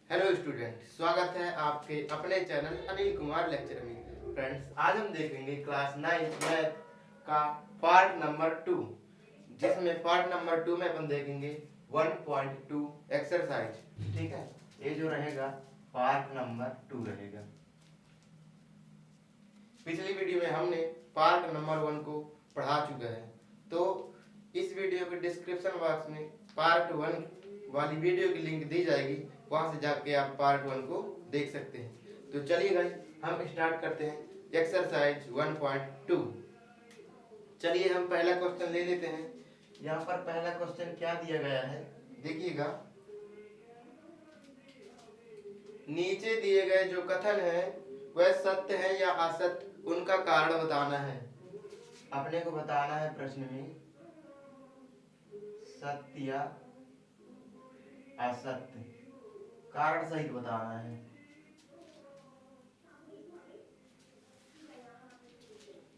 Hello student, स्वागत है आपके अपने चैनल अनिल कुमार लेक्चर में। फ्रेंड्स, आज हम देखेंगे क्लास 9 मैथ का पार्ट नंबर 2, जिसमें पार्ट नंबर 2 में अपन देखेंगे 1.2 एक्सरसाइज। ठीक है, ये जो रहेगा पार्ट नंबर 2 रहेगा। पिछली वीडियो में हमने पार्ट नंबर 1 को पढ़ा चुका है, तो इस वीडियो के डिस्क्रिप्शन बॉक्स में पार्ट 1 वाली वीडियो की लिंक दी जाएगी, वहां से जाके आप पार्ट 1 को देख सकते हैं। तो चलिए गाइस, हम स्टार्ट करते हैं एक्सरसाइज 1.2। चलिए हम पहला क्वेश्चन ले लेते हैं। यहाँ पर पहला क्वेश्चन क्या दिया गया है, देखिएगा। नीचे दिए गए जो कथन है वह सत्य है या असत्य, उनका कारण बताना है। अपने को बताना है प्रश्न में सत्य या असत्य, कारण सहित बताना है।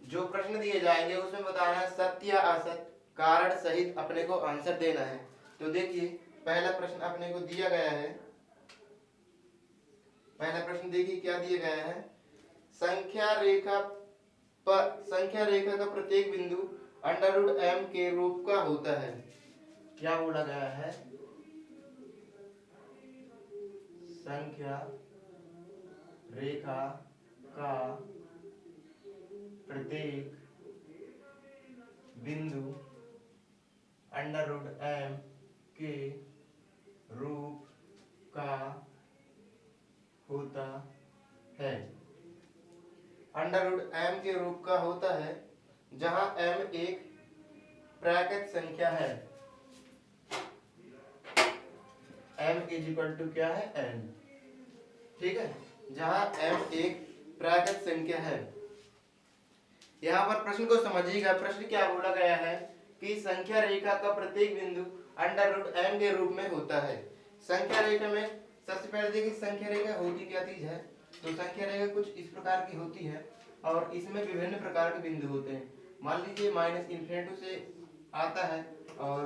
जो प्रश्न दिए जाएंगे उसमें बताना है सत्य या असत्य, कारण सहित अपने को आंसर देना है। तो देखिए, पहला प्रश्न अपने को दिया गया है। पहला प्रश्न देखिए क्या दिया गया है। संख्या रेखा का प्रत्येक बिंदु √m के रूप का होता है। क्या बोला गया है? संख्या रेखा का प्रत्येक बिंदु √m के रूप का होता है। √m के रूप का होता है, जहां m एक प्राकृत संख्या है। m = क्या है? n। ठीक है, जहां m एक प्राकृत संख्या है। यहाँ पर प्रश्न को समझिएगा। प्रश्न क्या बोला गया है कि संख्या रेखा का प्रत्येक बिंदु √m के रूप में होता है। संख्या रेखा में सबसे पहले देखिए संख्या रेखा होती क्या चीज है। तो संख्या रेखा कुछ इस प्रकार की होती है और इसमें विभिन्न प्रकार के बिंदु होते हैं। मान लीजिए -∞ से आता है और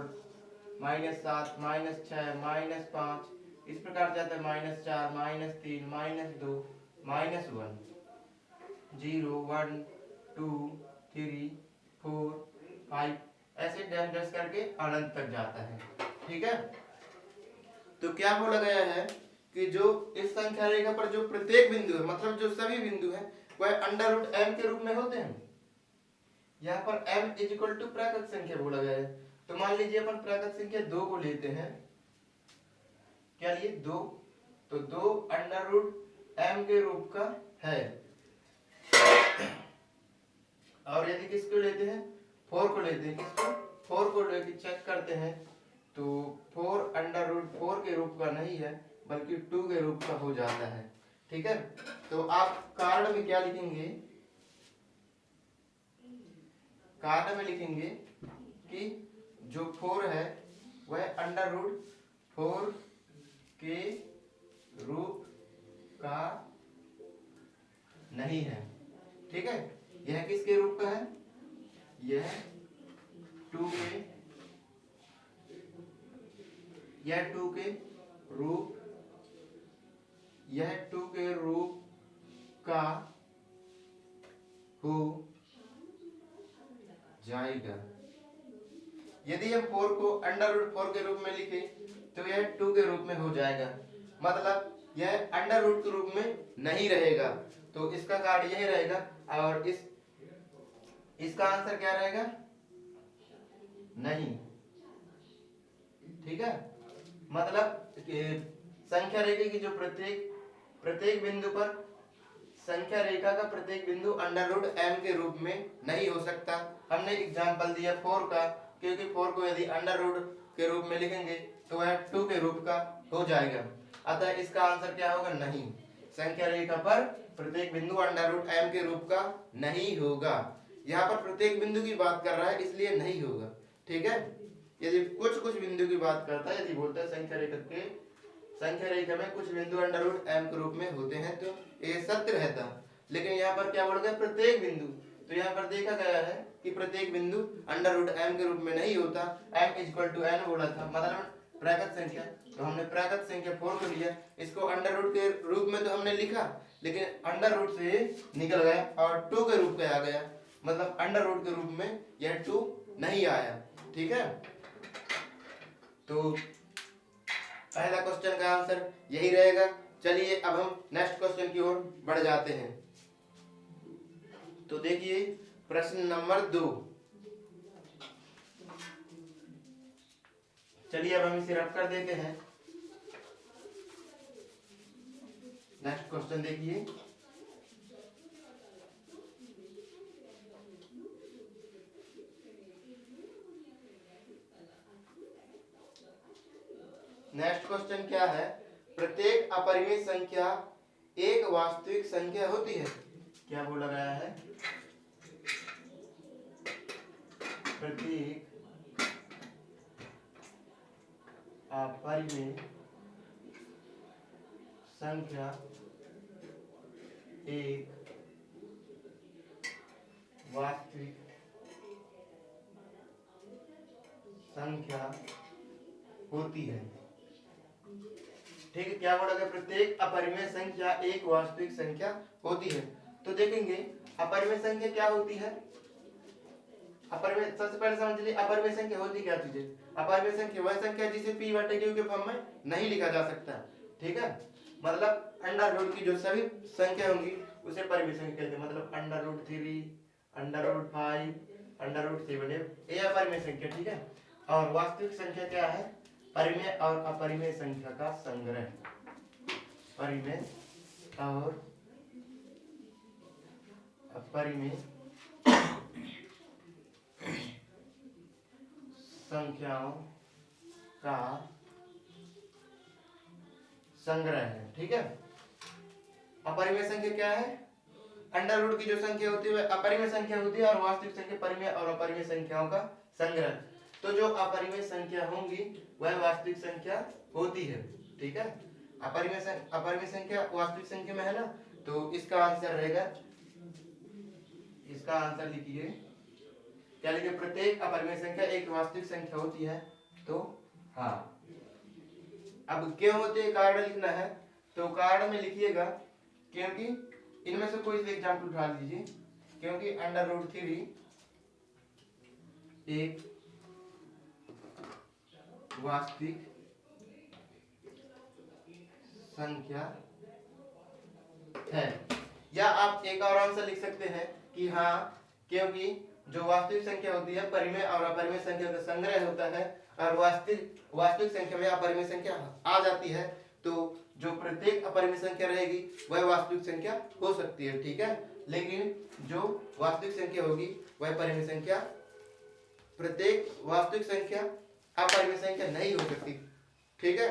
-7, -6, -5 इस प्रकार जाता है, -4, -3, -2, -1, 0, 1, 2, 3, 4, 5 ऐसे डैश डैश करके अनंत तक जाता है। ठीक है, तो क्या बोला गया है कि जो इस संख्या रेखा पर जो प्रत्येक बिंदु है, मतलब जो सभी बिंदु हैं, वह √m के रूप में होते हैं। यहाँ पर m = प्राकृत संख्या बोला गया है। तो मान लीजिए अपन प्राकृत संख्या 2 को लेते हैं। क्या लिए? 2। तो 2 √m के रूप का है। और यदि किसको लेते हैं? 4 को लेते हैं। किसको? 4 को लेके चेक करते हैं तो 4 √4 के रूप का नहीं है, बल्कि 2 के रूप का हो जाता है। ठीक है, तो आप कारण में क्या लिखेंगे? कारण में लिखेंगे कि जो 4 है वह √4 के रूप का नहीं है। ठीक है, यह किसके रूप का है? यह 2 के रूप का हो जाएगा। यदि हम 4 को √4 के रूप में लिखे तो यह 2 के रूप में हो जाएगा, मतलब यह √ के रूप में नहीं रहेगा। तो इसका कार्य यही रहेगा और इसका आंसर क्या रहेगा? नहीं। ठीक है, मतलब संख्या रेखा की जो प्रत्येक बिंदु पर संख्या रेखा का प्रत्येक बिंदु √m के रूप में नहीं हो सकता। हमने एग्जांपल दिया 4 का, क्योंकि 4 को यदि √ के रूप में लिखेंगे तो वह 2 के रूप का हो जाएगा। अतः इसका आंसर क्या होगा? नहीं। संख्या रेखा पर प्रत्येक बिंदु √m के रूप का नहीं होगा। यहाँ पर प्रत्येक बिंदु की बात कर रहा है, इसलिए नहीं होगा। ठीक है, यदि कुछ बिंदु की बात करता है, यदि बोलता है संख्या रेखा में कुछ बिंदु √m के रूप में होते हैं, तो ये सत्य रहता। लेकिन यहाँ पर क्या बोला गया? प्रत्येक बिंदु। तो यहाँ पर देखा गया है कि प्रत्येक बिंदु √m के रूप में नहीं होता। m = n बोला था, मतलब प्राकृत संख्या, तो हमने प्राकृत संख्या 4 को लिया, इसको अंडर रूट के रूप में तो हमने लिखा, लेकिन अंडर रूट से निकल गया और 2 के रूप में आ गया, मतलब अंडर रूट के रूप में यह 2 नहीं आया। ठीक है, तो पहला क्वेश्चन का आंसर यही रहेगा। चलिए अब हम नेक्स्ट क्वेश्चन की ओर बढ़ जाते हैं। तो देखिए प्रश्न नंबर 2। चलिए अब हम इसे रब कर देते हैं। नेक्स्ट क्वेश्चन देखिए, नेक्स्ट क्वेश्चन क्या है, प्रत्येक अपरिमेय संख्या एक वास्तविक संख्या होती है। क्या बोला गया है, प्रत्येक अपरिमेय संख्या एक वास्तविक संख्या होती है। ठीक है, क्या बोला गया, प्रत्येक अपरिमेय संख्या एक वास्तविक संख्या होती है। तो देखेंगे अपरिमेय संख्या क्या होती है। अपरिमेय, सबसे पहले समझ लीजिए अपरिमेय संख्या होती क्या चीज है। अपरिमेय संख्या वह संख्या जिसे p बटे q के फॉर्म में नहीं लिखा जा सकता। ठीक है, मतलब अंडर रूट की जो सभी संख्या होंगी उसे परिमेय संख्या कहते हैं। मतलब under root 3, under root 5, under root 7, ये अपरिमेय संख्या। ठीक है, और वास्तविक संख्या क्या है, परिमेय और अपरिमेय संख्या का संग्रह। परिमेय और अपरिमेय संख्याओं का संग्रह है। ठीक है, अपरिमेय संख्या क्या है, अंडर रूट की जो संख्या होती है वह अपरिमेय संख्या होती है, और वास्तविक संख्या परिमेय और अपरिमेय संख्याओं का संग्रह। तो जो अपरिमेय संख्या होंगी वह वास्तविक संख्या होती है। ठीक है, अपरिमेय संख्या वास्तविक संख्या में है ना, तो इसका आंसर रहेगा, इसका आंसर लिखिए, क्या लिखिए, प्रत्येक अपरिमेय संख्या एक वास्तविक संख्या होती है। तो हाँ, अब क्यों होते हैं कारण लिखना है, तो कारण में लिखिएगा क्योंकि इनमें से कोई से एग्जाम्पल उठा लीजिए, क्योंकि अंडर रूट 3 एक वास्तविक संख्या है। या आप एक और आंसर लिख सकते हैं कि हाँ, क्योंकि जो वास्तविक संख्या होती है परिमेय और अपरिमेय संख्या का संग्रह होता है, और वास्तविक संख्या में अपरिमेय संख्या आ जाती है, तो जो प्रत्येक अपरिमेय संख्या रहेगी वह वास्तविक संख्या हो सकती है। ठीक है, लेकिन जो वास्तविक संख्या होगी वह परिमेय संख्या, प्रत्येक वास्तविक संख्या अपरिमेय संख्या नहीं हो सकती। ठीक है,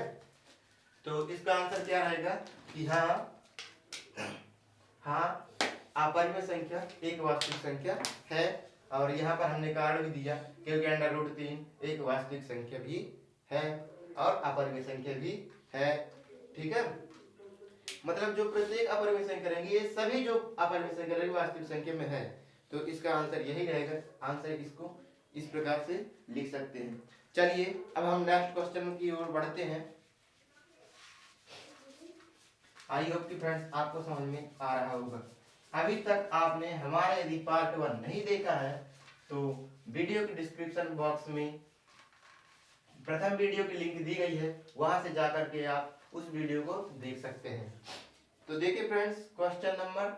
तो इसका आंसर क्या रहेगा कि हाँ, अपरिमेय संख्या एक वास्तविक संख्या है, और यहाँ पर हमने कारण भी दिया क्योंकि अंडर रूट 3 एक वास्तविक संख्या भी है और अपरिमेय संख्या भी है। ठीक है, मतलब जो प्रत्येक अपरिमेय संख्या रहेंगी, ये सभी जो अपरिमेय संख्या रहेंगी वास्तविक संख्या में है। तो इसका आंसर यही रहेगा। आंसर इसको इस प्रकार से लिख सकते हैं। चलिए अब हम नेक्स्ट क्वेश्चन की ओर बढ़ते हैं। आई होप कि फ्रेंड्स आपको समझ में आ रहा होगा। अभी तक आपने हमारा यदि पार्ट 1 नहीं देखा है तो वीडियो के डिस्क्रिप्शन बॉक्स में प्रथम वीडियो की लिंक दी गई है, वहां से जाकर के आप उस वीडियो को देख सकते हैं। तो देखिए friends, question number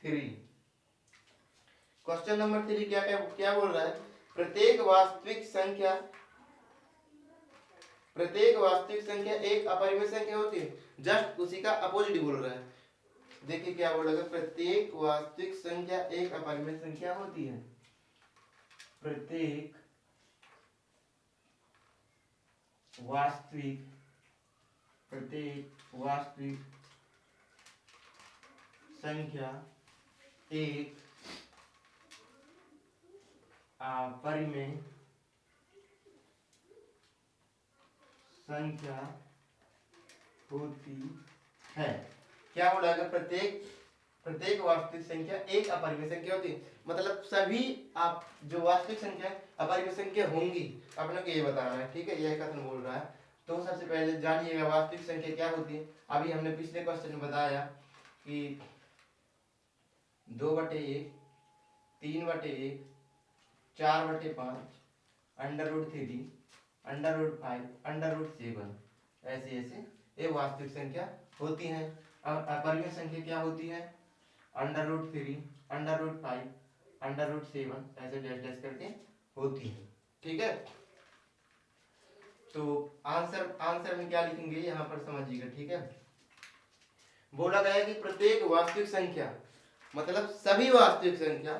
3। Question number 3 क्या क्या क्या बोल रहा है, प्रत्येक वास्तविक संख्या एक अपरिमेय संख्या होती है। जस्ट उसी का अपोजिट बोल रहा है। देखिए क्या बोलेगा, प्रत्येक वास्तविक संख्या एक अपरिमेय संख्या होती है। प्रत्येक वास्तविक संख्या एक अपरिमेय संख्या होती है। क्या बोला गया, प्रत्येक वास्तविक संख्या एक अपरिमेय संख्या होती है, मतलब सभी आप जो वास्तविक संख्या अपरिमेय संख्या होंगी, अपने को ये बताना है। ठीक है, यह कथन बोल रहा है। तो सबसे पहले जानिएगा वास्तविक संख्या क्या होती है। अभी हमने पिछले क्वेश्चन में बताया कि 2/1, 3/1, 4/5, √3, √5, √7 ऐसे ऐसे ये वास्तविक संख्या होती हैं। और अपरिमेय संख्या क्या होती है? √3, √5, √7 ऐसे डैश डैश करके होती है। ठीक है, तो आंसर में क्या लिखेंगे यहाँ पर समझिएगा। ठीक है, बोला गया है कि प्रत्येक वास्तविक संख्या मतलब सभी वास्तविक संख्या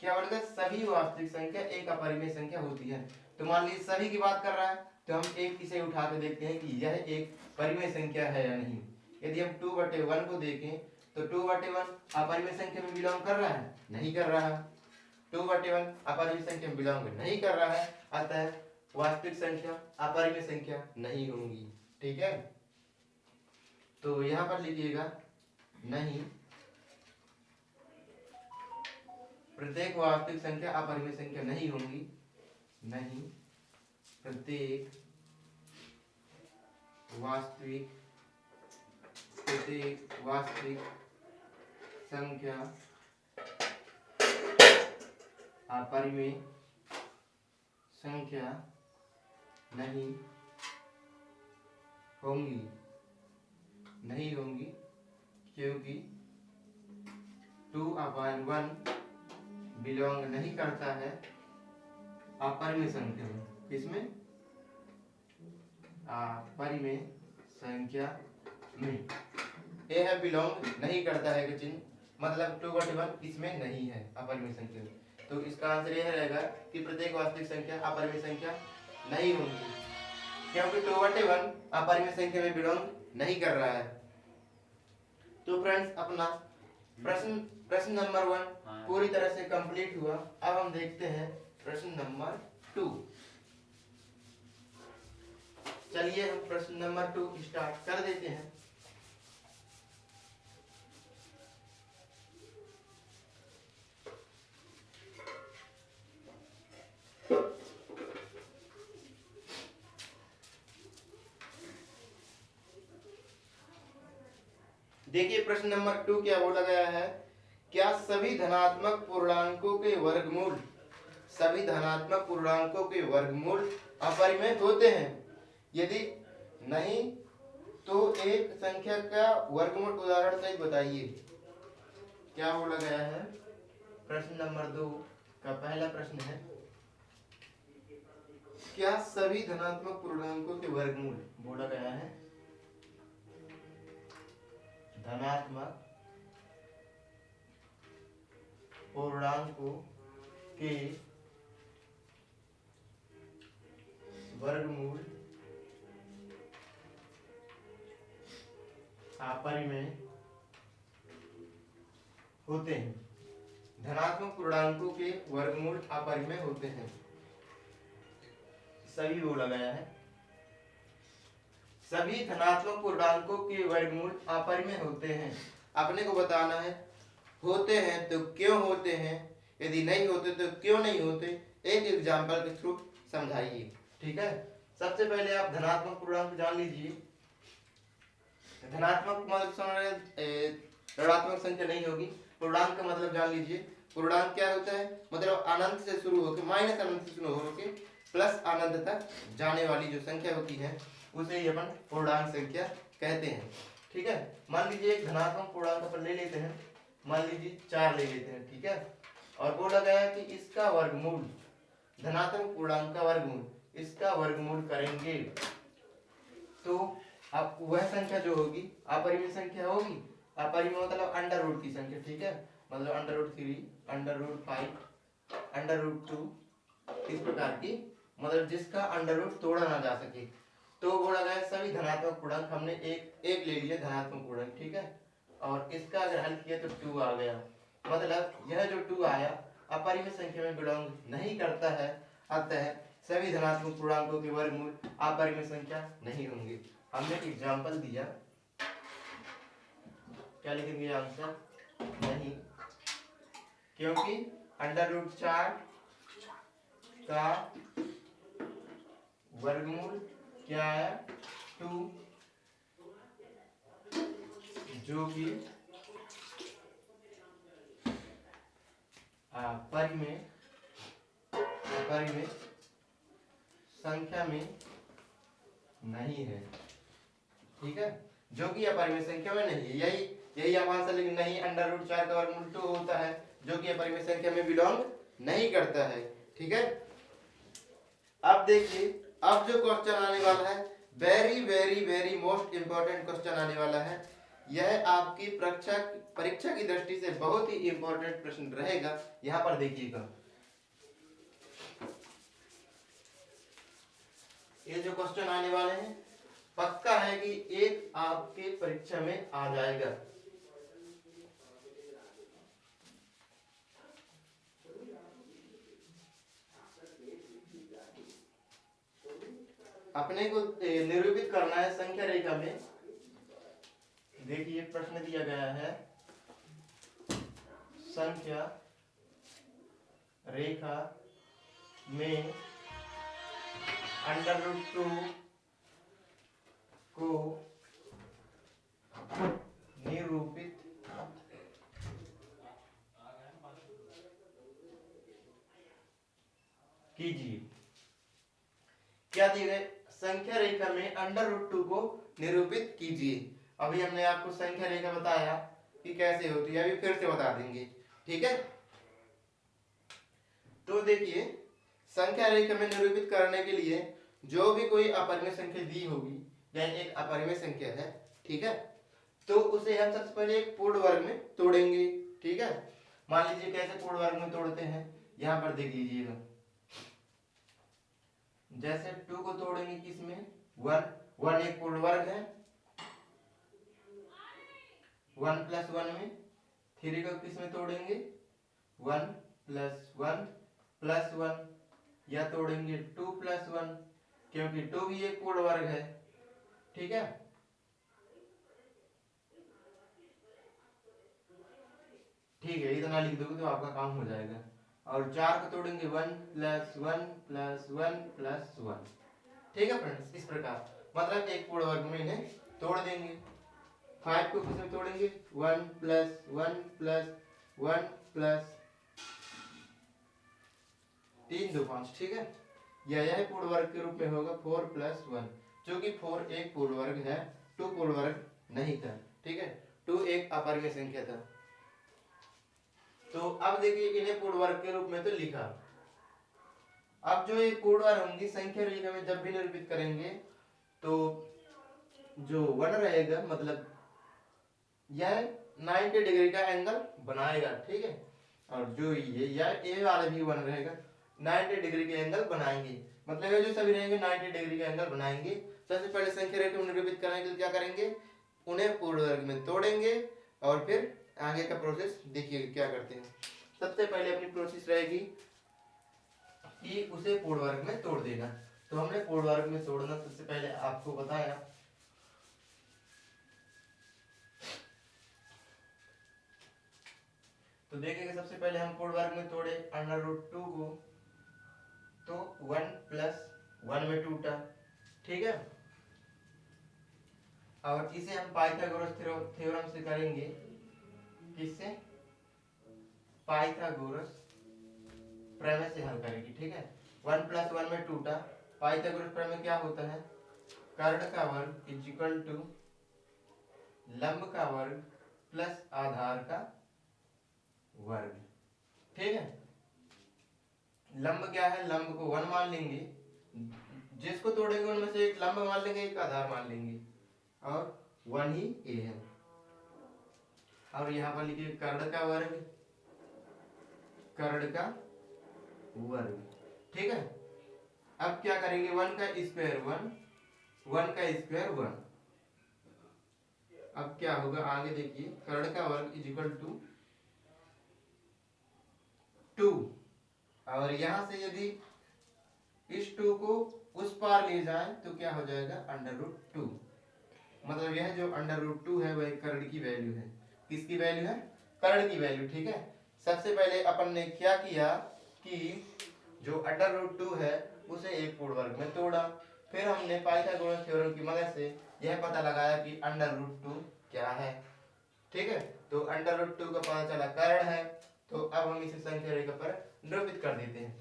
क्या बोलेगा, सभी वास्तविक संख्या एक अपरिमेय संख्या होती है। तो मान लीजिए सभी की बात कर रहा है तो हम एक इसे उठा के देखते हैं कि यह एक परिमेय संख्या है या नहीं। यदि हम 2/1 को देखें तो 2/1 अपरिमेय संख्या में बिलोंग कर रहा है? नहीं कर रहा है। 2/1 अपरिमेय संख्या में बिलोंग नहीं कर रहा है, अतः वास्तविक संख्या अपरिमेय संख्या नहीं होंगी। ठीक है, तो यहाँ पर लिखिएगा नहीं, प्रत्येक वास्तविक संख्या अपरिमेय संख्या नहीं होंगी। नहीं, प्रत्येक वास्तविक संख्या अपरिमेय संख्या नहीं होंगी क्योंकि 2/1 बिलोंग नहीं करता है अपरिमेय संख्या में। किसमें? अपरिमेय संख्या में। ये है बिलोंग नहीं करता है का चिन्ह, मतलब 2/1 इसमें नहीं है अपरिमेय संख्या में। तो इसका आंसर यह रहेगा कि प्रत्येक वास्तविक संख्या अपरिमेय संख्या नहीं होगी क्योंकि 2/1 अपरिमेय संख्या में बिलोंग नहीं कर रहा है। तो फ्रेंड्स अपना प्रश्न नंबर 1 पूरी तरह से कंप्लीट हुआ। अब हम देखते हैं प्रश्न नंबर 2। चलिए हम प्रश्न नंबर 2 स्टार्ट कर देते हैं। देखिए प्रश्न नंबर 2 क्या बोला गया है, क्या सभी धनात्मक पूर्णांकों के वर्गमूल अपरिमेय होते हैं? यदि नहीं तो एक संख्या का वर्गमूल उदाहरण सहित बताइए। क्या बोला गया है? प्रश्न नंबर 2 का पहला प्रश्न है, क्या सभी धनात्मक पूर्णांकों के वर्गमूल, बोला गया है धनात्मक पूर्णांकों के वर्गमूल अपरिमेय होते हैं। धनात्मक पूर्णांकों के वर्गमूल अपरिमेय होते हैं। सभी बोला गया है, सभी धनात्मक पूर्णांकों के वर्गमूल अपरिमेय होते हैं। अपने को बताना है होते हैं तो क्यों होते हैं, यदि नहीं होते तो क्यों नहीं होते, एक एग्जांपल के थ्रू समझाइए। ठीक है, सबसे पहले आप धनात्मक पूर्णांक जान लीजिए। धनात्मक मतलब ऋणात्मक संख्या नहीं होगी। पूर्णांक का मतलब जान लीजिए। पूर्णांक क्या होता है, मतलब अनंत से शुरू होकर माइनस अनंत से शुरू होकर प्लस अनंत तक जाने वाली जो संख्या होती है उसे ही अपन पूर्णांक संख्या कहते हैं। ठीक है, मान लीजिए एक धनात्मक पूर्णांक अपन ले लेते हैं, मान लीजिए 4 ले लेते हैं। ठीक है, और बोला गया है कि इसका वर्गमूल, धनात्मक पूर्णांक का वर्गमूल, इसका वर्गमूल करेंगे तो अब वह संख्या जो होगी अपरिमेय संख्या होगी। अपरिमेय मतलब अंडर रूट की संख्या। ठीक है, मतलब √3, √5, √2 इस प्रकार की, मतलब जिसका अंडर रूट तोड़ा ना जा सके। तो बोला गया सभी धनात्मक पूर्णांक, हमने एक ले लिया धनात्मक पूर्णांक। ठीक है, और इसका अगर हल किया तो 2 आ गया, मतलब यह जो 2 आया अपरिमेय संख्या में बिलोंग नहीं करता है, अतः सभी धनात्मक पूर्णांकों के वर्गमूल अपरिमेय संख्या नहीं होंगे। हमने एग्जांपल दिया, क्या लिखेंगे आंसर? नहीं, क्योंकि √4 का वर्गमूल क्या आया 2, जो कि परिमेय संख्या में नहीं है, ठीक है, जो कि अपरिमेय संख्या में नहीं है। यही आप आंसर लिखेंगे, नहीं √4 का वर्गमूल 2 होता है, जो कि अपरिमेय संख्या में बिलोंग नहीं करता है, ठीक है। अब देखिए, अब जो क्वेश्चन आने वाला है, very very very most important question आने वाला है। यह आपकी परीक्षा की दृष्टि से बहुत ही इंपॉर्टेंट प्रश्न रहेगा। यहाँ पर देखिएगा, ये जो क्वेश्चन आने वाले हैं पक्का है कि एक आपके परीक्षा में आ जाएगा। अपने को निरूपित करना है संख्या रेखा में। देखिए प्रश्न दिया गया है, संख्या रेखा में √2 को निरूपित कीजिए। क्या दिया गया? संख्या रेखा में √2 को निरूपित कीजिए। अभी हमने आपको संख्या रेखा बताया कि कैसे होती है, अभी फिर से बता देंगे, ठीक है। तो देखिए, संख्या रेखा में निरूपित करने के लिए जो भी कोई अपरिमेय संख्या दी होगी, यानी एक अपरिमेय संख्या है, ठीक है, तो उसे हम सबसे पहले एक पूर्ण वर्ग में तोड़ेंगे, ठीक है। मान लीजिए कैसे पूर्ण वर्ग में तोड़ते हैं, यहाँ पर देख लीजिएगा। जैसे 2 को तोड़ेंगे किसमें, 1 एक पूर्ण वर्ग है, 1 + 1 में। 3 को किसमें तोड़ेंगे, 1 + 1 + 1, या तोड़ेंगे 2 + 1, क्योंकि 2 भी एक पूर्ण वर्ग है, ठीक है। ठीक है, इतना लिख दोगे तो आपका काम हो जाएगा। और 4 को तोड़ेंगे 1 + 1 + 1 + 1, ठीक है फ्रेंड्स। इस प्रकार मतलब एक पूर्ण वर्ग में इन्हें तोड़ देंगे। 5 को किसमें तोड़ेंगे, 1 + 1 + 1 + 3 2 5, ठीक है। यह पूर्ण वर्ग के रूप में होगा 4 + 1, जो कि 4 एक पूर्ण वर्ग है, 2 पूर्ण वर्ग नहीं था, ठीक है। 2 एक अपरिमेय संख्या था। तो अब देखिए, इन्हें पूर्ण वर्ग के रूप में तो लिखा। अब जो ये पूर्ण वर्ग होंगी संख्या रेखा में जब भी निरूपित करेंगे, तो जो 1 रहेगा, मतलब यह 90 डिग्री का एंगल बनाएगा, ठीक है। और जो ये वाला भी 1 रहेगा, 90 डिग्री के एंगल बनाएंगे, मतलब ये जो सभी रहेंगे 90 डिग्री का एंगल बनाएंगे। सबसे पहले संख्या रेखा में निरूपित करने के लिए क्या करेंगे, उन्हें पूर्ण वर्ग में तोड़ेंगे, और फिर आगे का प्रोसेस देखिए क्या करते हैं। सबसे पहले अपनी प्रोसेस रहेगी कि उसे पूर्ण वर्ग में तोड़ देना। तो हमने पूर्ण वर्ग में तोड़ना सबसे पहले आपको बताया। तो देखिए, सबसे पहले हम पूर्ण वर्ग में तोड़े √2 को, तो 1 + 1 में टूटा, ठीक है। और इसे हम पाइथागोरस थ्योरम से करेंगे, किससे, पाइथागोरस प्रमेय से हल करेंगे, ठीक है। 1 + 1 में टूटा, पाइथागोरस प्रमेय क्या होता है, कर्ण का वर्ग = लंब का वर्ग प्लस आधार का वर्ग, ठीक है। लंब क्या है, लंब को 1 मान लेंगे, जिसको तोड़ेंगे उनमें से एक लंब मान लेंगे, एक आधार मान लेंगे, और 1 ही ए है। और यहाँ पर लिखिए कर्ण का वर्ग, ठीक है। अब क्या करेंगे, 1 का स्क्वायर 1, 1 का स्क्वायर 1। अब क्या होगा आगे देखिए, कर्ण का वर्ग = 2, और यहां से यदि इस 2 को उस पार ले जाए तो क्या हो जाएगा, √2। मतलब यह जो √2 है वह कर्ण की वैल्यू है। किसकी वैल्यू है, कर्ण की वैल्यू, ठीक है। सबसे पहले अपन ने क्या किया कि जो √2 है उसे एक पूर्ण वर्ग में तोड़ा, फिर हमने पाइथागोरस थ्योरम की मदद से यह पता लगाया कि √2 क्या है। ठीक है, तो √2 का पता चला कर्ण है, तो अब हम इसे संख्या रेखा पर निरूपित कर देते हैं।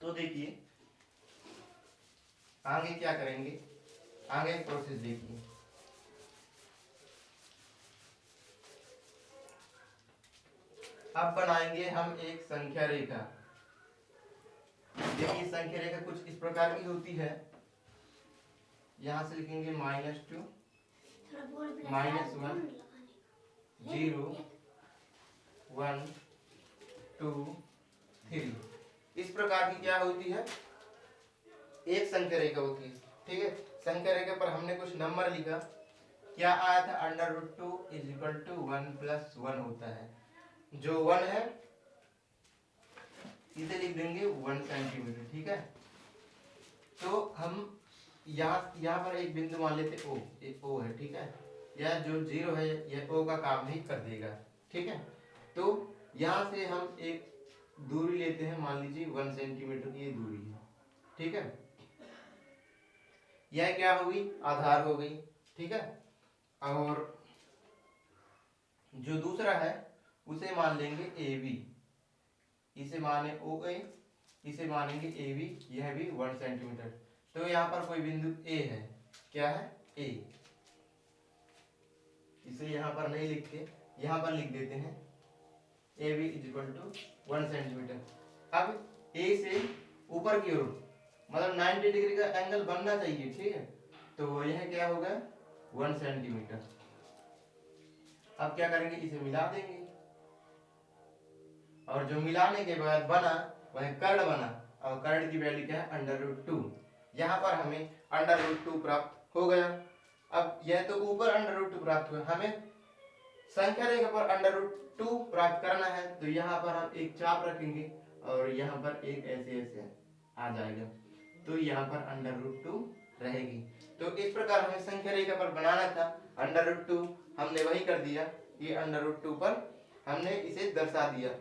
तो देखिए आगे क्या करेंगे, आगे प्रोसेस देखिए। अब बनाएंगे हम एक संख्या रेखा। देखिए संख्या रेखा कुछ इस प्रकार की होती है। यहां से लिखेंगे -2 -1 0 1 2 3। इस प्रकार की क्या होती है, एक संख्या रेखा होती है। ठीक है, संख्या रेखा पर हमने कुछ नंबर लिखा, क्या आया था √2 = 1 + 1 होता है। जो 1 है इसे लिख देंगे 1 सेंटीमीटर। ठीक है, तो हम यहाँ पर एक बिंदु मान लेते O, एक O है। ठीक है, यह जो 0 है यह O का काम नहीं कर देगा। ठीक है, तो यहाँ से हम एक दूरी लेते हैं, मान लीजिए 1 सेंटीमीटर की ये दूरी है। ठीक है, यह क्या होगी, आधार हो गई। ठीक है, और जो दूसरा है उसे मान लेंगे AB, इसे माने OA, इसे मानेंगे AB, यह भी 1 सेंटीमीटर। तो यहाँ पर कोई बिंदु A है, क्या है A, इसे यहाँ पर नहीं लिखते, यहाँ पर लिख देते हैं AB = 1 सेंटीमीटर। अब A से ऊपर की ओर मतलब 90 डिग्री का एंगल बनना चाहिए। ठीक है, तो यह क्या होगा 1 सेंटीमीटर। अब क्या करेंगे, इसे मिला देंगे, और जो मिलाने के बाद बना वह कर्ण बना, और कर्ण की वैल्यू क्या है √2। यहाँ पर हमें √2 प्राप्त हो गया। अब यह तो ऊपर √2 प्राप्त हुआ, हमें संख्या रेखा पर √2 प्राप्त करना है। तो यहाँ पर हम एक चाप रखेंगे और यहाँ पर एक ऐसे ऐसे आ जाएगा, तो यहाँ पर √2 रहेगी। तो इस प्रकार हमें संख्या रेखा पर बनाना था, √2 हमने वही कर दिया, ये √2 पर हमने इसे दर्शा दिया।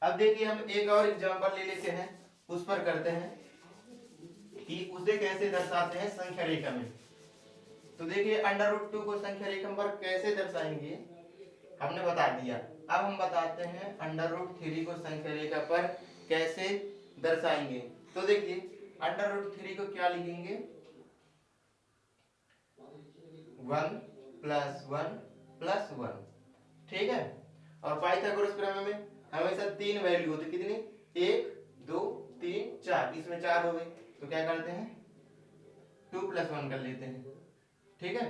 अब देखिए हम एक और एग्जांपल ले लेते हैं, उस पर करते हैं कि उसे कैसे दर्शाते हैं संख्या रेखा में। तो देखिए √2 को संख्या रेखा पर कैसे दर्शाएंगे हमने बता दिया। अब हम बताते हैं √3 को संख्या रेखा पर कैसे दर्शाएंगे। तो देखिए √3 को क्या लिखेंगे, 1 + 1 + 1। ठीक है, और पाइथागोरस प्रमेय में हमेशा 3 वैल्यू होती, कितनी, 1 2 3 4, इसमें 4 हो गए, तो क्या करते हैं 2 + 1 कर लेते हैं। ठीक है,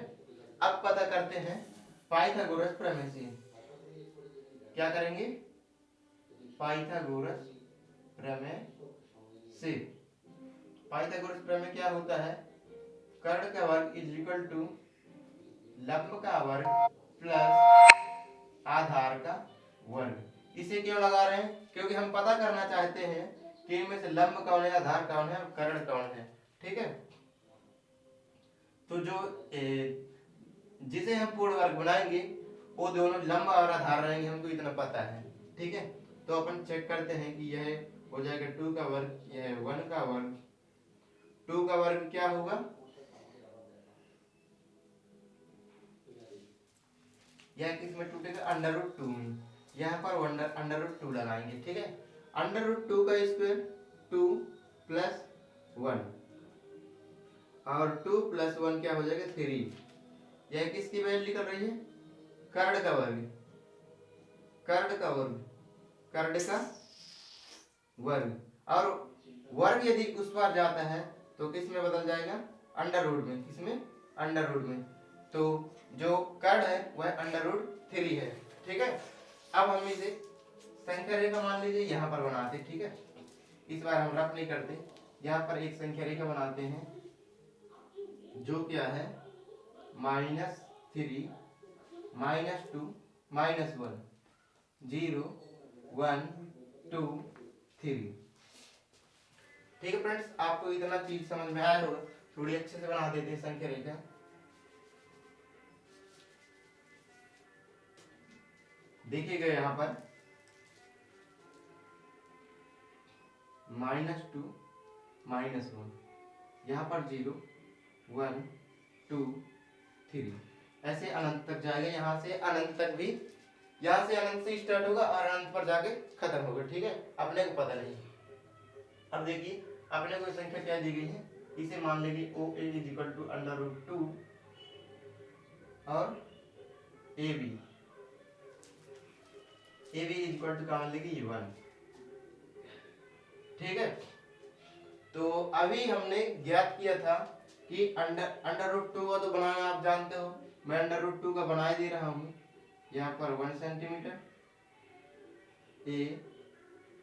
अब पता करते हैं पाइथागोरस प्रमेय से। क्या करेंगे, पाइथागोरस प्रमेय से। पाइथागोरस प्रमेय क्या होता है, कर्ण का वर्ग = लंब का वर्ग प्लस आधार का वर्ग। इसे क्यों लगा रहे हैं, क्योंकि हम पता करना चाहते हैं कि इनमें से लंब कौन है, आधार कौन है और कर्ण कौन है। ठीक है, तो जो जिसे हम पूर्ण वर्ग बनाएंगे वो दोनों लंब और आधार रहेंगे, हमको इतना पता है। ठीक है, तो अपन चेक करते हैं कि यह हो जाएगा 2 का वर्ग, यह 1 का वर्ग। 2 का वर्ग क्या होगा, यह किस में टूटेगा, √2 में। यहाँ पर √2 लगाएंगे। ठीक है, √2 का स्क्वायर 2 + 1, और 2 + 1 क्या हो जाएगा 3। यह किसकी वैल्यू निकल रही है, कर्ण का वर्ग, कर्ण का वर्ग, कर्ण का वर्ग। और वर्ग यदि उस पर जाता है तो किस में बदल जाएगा, √ में। किसमें, √ में। तो जो कर्ण है वह √3 है। ठीक है, अब हम इसे संख्या रेखा मान लीजिए यहाँ पर बनाते। ठीक है, इस बार हम रफ नहीं करते, यहाँ पर एक संख्या रेखा बनाते हैं जो क्या है -3 -2 -1 0 1 2 3। ठीक है फ्रेंड्स, आपको इतना चीज समझ में आया होगा, थोड़ी अच्छे से बना देते हैं संख्या रेखा। देखिएगा यहाँ पर -2 -1, यहाँ पर 0 1 2 3, ऐसे अनंत तक जाएगा। यहाँ से अनंत तक भी, यहाँ से अनंत से स्टार्ट होगा और अनंत पर जाके खत्म होगा। ठीक है, अपने को पता नहीं। अब देखिए अपने को संख्या क्या दी गई है, इसे मान लेंगे O A is equal to √2 और A B is equal to क्या मान लेंगे 1। ठीक है, तो अभी हमने ज्ञात किया था कि √2 का तो बनाना आप जानते हो, मैं √2 का बना दे रहा हूँ। यहाँ पर 1 सेंटीमीटर ए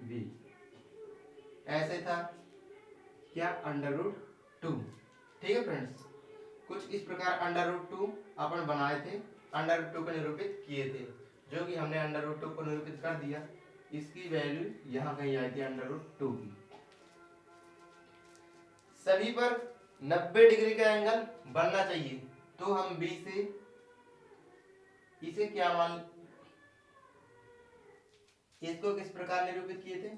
बी, ऐसे था क्या √2। ठीक है फ्रेंड्स, कुछ इस प्रकार √2 अपन बनाए थे, √2 को निरूपित किए थे, जो कि हमने √2 को निरूपित कर दिया। इसकी वैल्यू यहाँ कहीं आई थी √2 की। सभी पर 90 डिग्री का एंगल बनना चाहिए, तो हम बी से इसे क्या मान, इसको किस प्रकार निरूपित किए थे,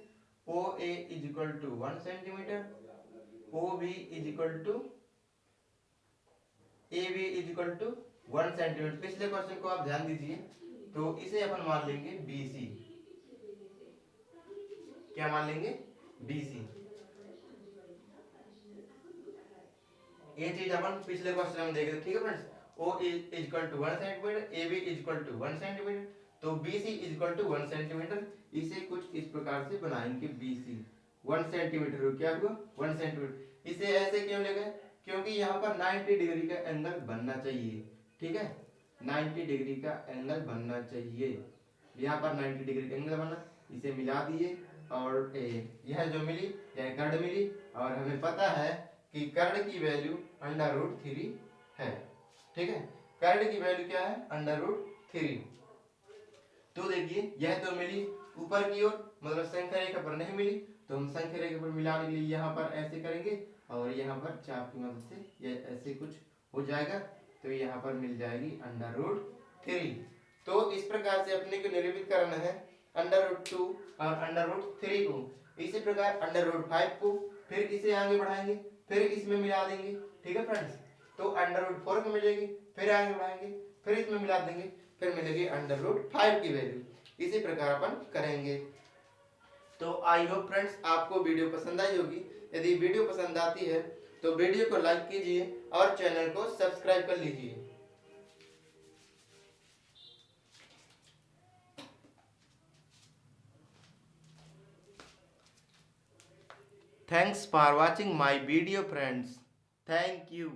O A is equal to 1 centimetre, O B is equal to A B is equal to 1 centimetre. पिछले क्वेश्चन को आप ध्यान दीजिए, तो इसे अपन मान लेंगे बी सी। क्या मान लेंगे, बी सी। ये चीज अपन पिछले क्वेश्चन में देखे थे। ठीक है friends, O is equal to 1 centimetre, A B is equal to 1 centimetre, तो B C is equal to 1 centimetre. इसे कुछ इस प्रकार से बनाएंगे, बी सी 1 सेंटीमीटर, क्या हुआ 1 सेंटीमीटर। इसे ऐसे क्यों ले गए, क्योंकि यहाँ पर 90 डिग्री का एंगल बनना चाहिए। ठीक है, 90 डिग्री का एंगल बनना चाहिए, यहाँ पर 90 डिग्री का एंगल बना। इसे मिला दिए और यह जो मिली यह कर्ण मिली, और हमें पता है कि कर्ण की वैल्यू √3 है। ठीक है, कर्ण की वैल्यू क्या है, √3। तो देखिए यह तो मिली ऊपर की ओर, मतलब संख्या रेखा पर नहीं मिली, तो हम संख्या रेखा पर मिलाने के लिए यहाँ पर ऐसे करेंगे, और यहाँ पर चाप की मदद से यह ऐसे कुछ हो जाएगा, तो यहाँ पर मिल जाएगी √3। तो इस प्रकार से अपने को निरूपित करना है √2 और √3 को। इसी प्रकार √5 को फिर इसे आगे बढ़ाएंगे, फिर इसमें मिला देंगे। ठीक है फ्रेंड्स, तो √4 को मिलेगी, फिर आगे बढ़ाएंगे, फिर इसमें मिला देंगे, फिर मिलेगी √5 की वैल्यू। इसी प्रकार अपन करेंगे। तो आई होप फ्रेंड्स आपको वीडियो पसंद आई होगी। यदि वीडियो पसंद आती है तो वीडियो को लाइक कीजिए और चैनल को सब्सक्राइब कर लीजिए। Thanks for watching my video friends. Thank you.